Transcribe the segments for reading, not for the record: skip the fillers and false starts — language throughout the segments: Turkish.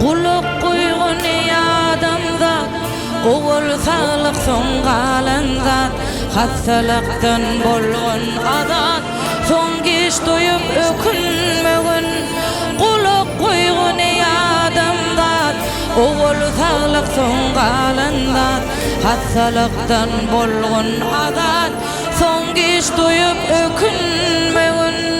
Kuluk koygun adamzat, owul sağlık son galan zat, hastalıktan bolgun azat, son geç doyup ökünmegin. Kuluk koygun adamzat, owul sağlık son galan zat, hastalıktan bolgun azat, son geç doyup ökünmegin.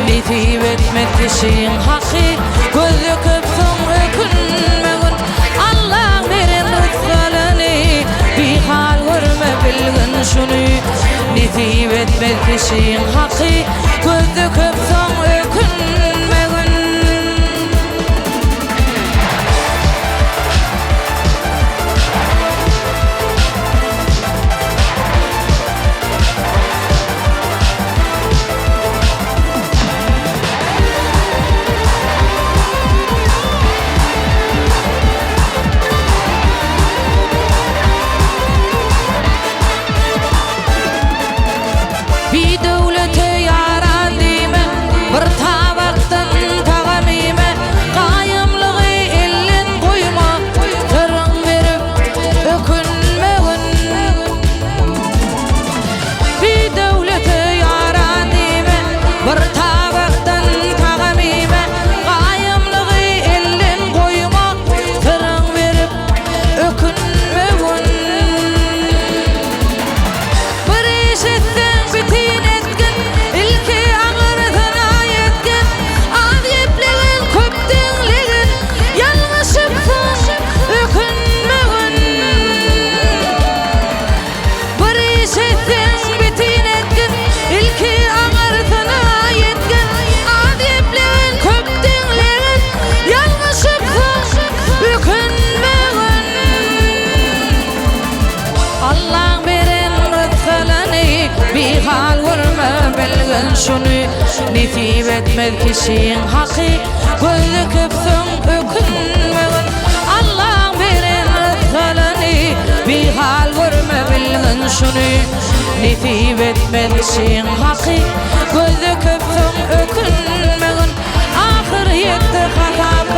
Nitip etmek kişinin hakkı, gözü köpsün ökünmegin. Allah veren rızklarını bir hal görme bilgin şunu. Nitip etmek kişinin hakkı, gözü köpsün ökünmegin. Bir devlete yaran dime, bir tabaktan tagamime, kayımlığı elin koyma, tırın verip ökünmegin. Bir devlete yaran dime, bir tabaktan tagamime, kayımlığı elin koyma, tırın verip ökünmegin. Bir iş etsen bitin etkin, ilki ağırtına yetkin, adipligin köptinligin, yanlışıpsın ökünmegin. Bir iş etsen bitin etkin, ilki ağırtına yetkin, adipligin köptinligin, yanlışıpsın ökünmegin. Allah veren rızklarını bir hal görme bilgin şunu. Nitip etmez kişinin hakkı, gözü köpsün ökünmegin. Allah veren rızklarını bir hal görme bilgin şunu. Nitip etmez kişinin hakkı, gözü köpsün ökünmegin. Ahir yetti hata